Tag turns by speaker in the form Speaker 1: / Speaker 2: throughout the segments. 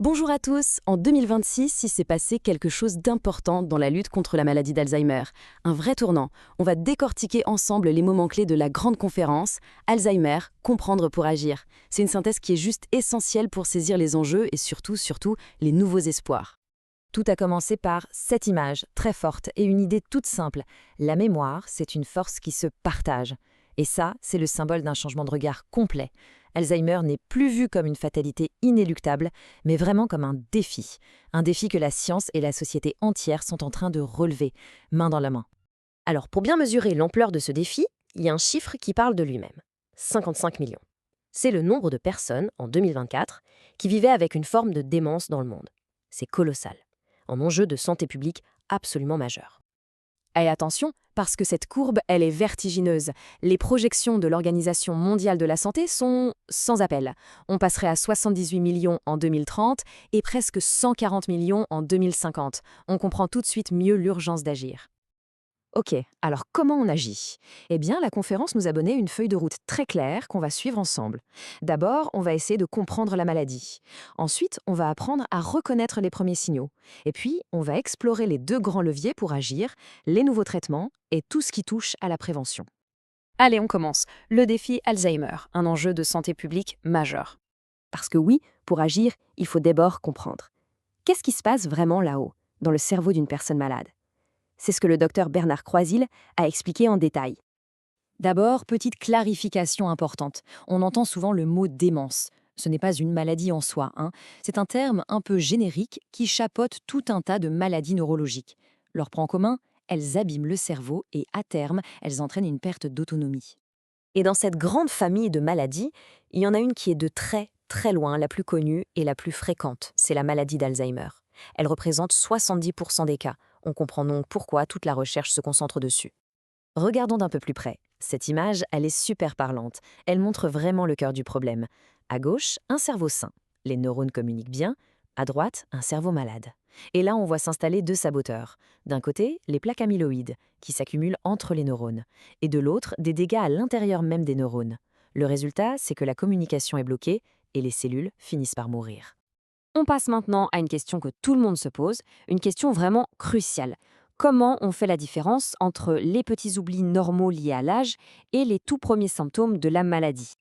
Speaker 1: Bonjour à tous. En 2026, il s'est passé quelque chose d'important dans la lutte contre la maladie d'Alzheimer. Un vrai tournant. On va décortiquer ensemble les moments clés de la grande conférence Alzheimer, comprendre pour agir. C'est une synthèse qui est juste essentielle pour saisir les enjeux et surtout, les nouveaux espoirs.
Speaker 2: Tout a commencé par cette image très forte et une idée toute simple. La mémoire, c'est une force qui se partage. Et ça, c'est le symbole d'un changement de regard complet. Alzheimer n'est plus vu comme une fatalité inéluctable, mais vraiment comme un défi. Un défi que la science et la société entière sont en train de relever, main dans la main.
Speaker 3: Alors, pour bien mesurer l'ampleur de ce défi, il y a un chiffre qui parle de lui-même. 55 millions. C'est le nombre de personnes, en 2024, qui vivaient avec une forme de démence dans le monde. C'est colossal. Un enjeu de santé publique absolument majeur.
Speaker 1: Et attention, parce que cette courbe, elle est vertigineuse. Les projections de l'Organisation mondiale de la santé sont sans appel. On passerait à 78 millions en 2030 et presque 140 millions en 2050. On comprend tout de suite mieux l'urgence d'agir.
Speaker 2: Ok, alors comment on agit? Eh bien, la conférence nous a donné une feuille de route très claire qu'on va suivre ensemble. D'abord, on va essayer de comprendre la maladie. Ensuite, on va apprendre à reconnaître les premiers signaux. Et puis, on va explorer les deux grands leviers pour agir, les nouveaux traitements et tout ce qui touche à la prévention.
Speaker 1: Allez, on commence. Le défi Alzheimer, un enjeu de santé publique majeur. Parce que oui, pour agir, il faut d'abord comprendre. Qu'est-ce qui se passe vraiment là-haut, dans le cerveau d'une personne malade? C'est ce que le docteur Bernard Croisil a expliqué en détail.
Speaker 2: D'abord, petite clarification importante. On entend souvent le mot démence. Ce n'est pas une maladie en soi, hein. C'est un terme un peu générique qui chapeaute tout un tas de maladies neurologiques. Leur point commun, elles abîment le cerveau et, à terme, elles entraînent une perte d'autonomie.
Speaker 3: Et dans cette grande famille de maladies, il y en a une qui est de très, très loin la plus connue et la plus fréquente, c'est la maladie d'Alzheimer. Elle représente 70% des cas. On comprend donc pourquoi toute la recherche se concentre dessus. Regardons d'un peu plus près. Cette image, elle est super parlante. Elle montre vraiment le cœur du problème. À gauche, un cerveau sain. Les neurones communiquent bien. À droite, un cerveau malade. Et là, on voit s'installer deux saboteurs. D'un côté, les plaques amyloïdes, qui s'accumulent entre les neurones. Et de l'autre, des dégâts à l'intérieur même des neurones. Le résultat, c'est que la communication est bloquée et les cellules finissent par mourir.
Speaker 1: On passe maintenant à une question que tout le monde se pose, une question vraiment cruciale. Comment on fait la différence entre les petits oublis normaux liés à l'âge et les tout premiers symptômes de la maladie?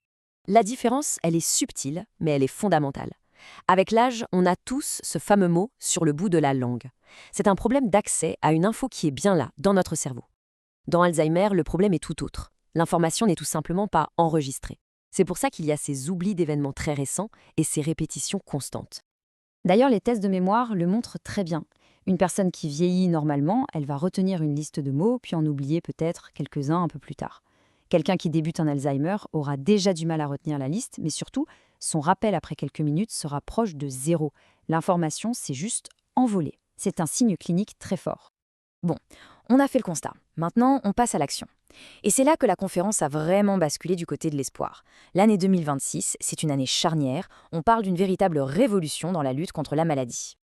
Speaker 1: La différence, elle est subtile, mais elle est fondamentale. Avec l'âge, on a tous ce fameux mot sur le bout de la langue. C'est un problème d'accès à une info qui est bien là, dans notre cerveau. Dans Alzheimer, le problème est tout autre. L'information n'est tout simplement pas enregistrée. C'est pour ça qu'il y a ces oublis d'événements très récents et ces répétitions constantes.
Speaker 2: D'ailleurs, les tests de mémoire le montrent très bien. Une personne qui vieillit normalement, elle va retenir une liste de mots, puis en oublier peut-être quelques-uns un peu plus tard. Quelqu'un qui débute un Alzheimer aura déjà du mal à retenir la liste, mais surtout, son rappel après quelques minutes sera proche de zéro. L'information s'est juste envolée. C'est un signe clinique très fort. Bon, on a fait le constat. Maintenant, on passe à l'action. Et c'est là que la conférence a vraiment basculé du côté de l'espoir. L'année 2026, c'est une année charnière. On parle d'une véritable révolution dans la lutte contre la maladie.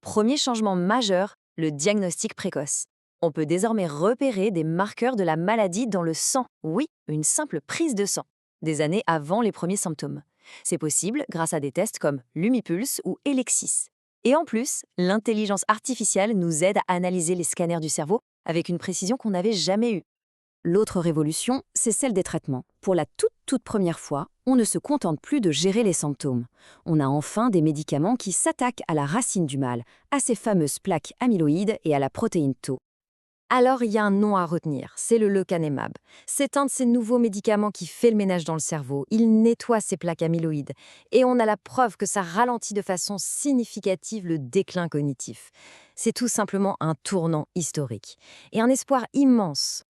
Speaker 3: Premier changement majeur, le diagnostic précoce. On peut désormais repérer des marqueurs de la maladie dans le sang. Oui, une simple prise de sang, des années avant les premiers symptômes. C'est possible grâce à des tests comme Lumipulse ou Elexis. Et en plus, l'intelligence artificielle nous aide à analyser les scanners du cerveau avec une précision qu'on n'avait jamais eue.
Speaker 1: L'autre révolution, c'est celle des traitements. Pour la toute première fois, on ne se contente plus de gérer les symptômes. On a enfin des médicaments qui s'attaquent à la racine du mal, à ces fameuses plaques amyloïdes et à la protéine Tau.
Speaker 2: Alors, il y a un nom à retenir, c'est le lecanemab. C'est un de ces nouveaux médicaments qui fait le ménage dans le cerveau. Il nettoie ces plaques amyloïdes. Et on a la preuve que ça ralentit de façon significative le déclin cognitif. C'est tout simplement un tournant historique. Et un espoir immense.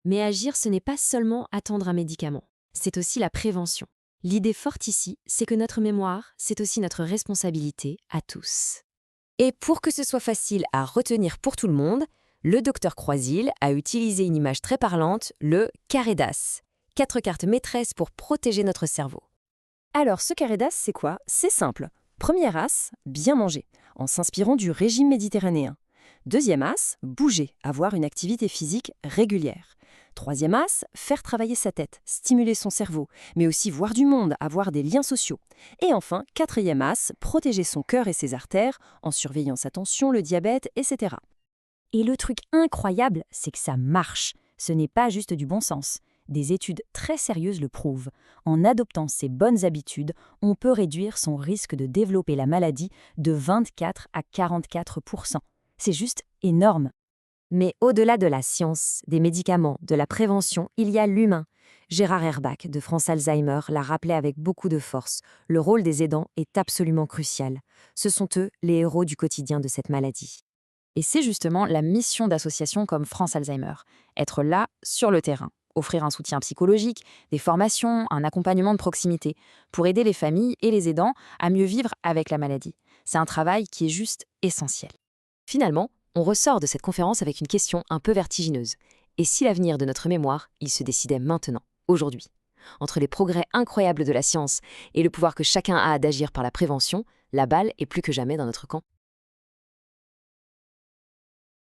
Speaker 1: Mais agir, ce n'est pas seulement attendre un médicament, c'est aussi la prévention. L'idée forte ici, c'est que notre mémoire, c'est aussi notre responsabilité à tous. Et pour que ce soit facile à retenir pour tout le monde, le docteur Croisil a utilisé une image très parlante, le carré d'as. 4 cartes maîtresses pour protéger notre cerveau. Alors, ce carré d'as, c'est quoi? C'est simple. Premier as, bien manger, en s'inspirant du régime méditerranéen. Deuxième as, bouger, avoir une activité physique régulière.
Speaker 4: Troisième axe, faire travailler sa tête, stimuler son cerveau, mais aussi voir du monde, avoir des liens sociaux. Et enfin, quatrième axe, protéger son cœur et ses artères en surveillant sa tension, le diabète, etc.
Speaker 2: Et le truc incroyable, c'est que ça marche. Ce n'est pas juste du bon sens. Des études très sérieuses le prouvent. En adoptant ces bonnes habitudes, on peut réduire son risque de développer la maladie de 24 à 44%. C'est juste énorme.
Speaker 3: Mais au-delà de la science, des médicaments, de la prévention, il y a l'humain. Gérard Herbach de France Alzheimer l'a rappelé avec beaucoup de force. Le rôle des aidants est absolument crucial. Ce sont eux les héros du quotidien de cette maladie.
Speaker 1: Et c'est justement la mission d'associations comme France Alzheimer. Être là, sur le terrain. Offrir un soutien psychologique, des formations, un accompagnement de proximité, pour aider les familles et les aidants à mieux vivre avec la maladie. C'est un travail qui est juste essentiel. Finalement, on ressort de cette conférence avec une question un peu vertigineuse. Et si l'avenir de notre mémoire, il se décidait maintenant, aujourd'hui? Entre les progrès incroyables de la science et le pouvoir que chacun a d'agir par la prévention, la balle est plus que jamais dans notre camp.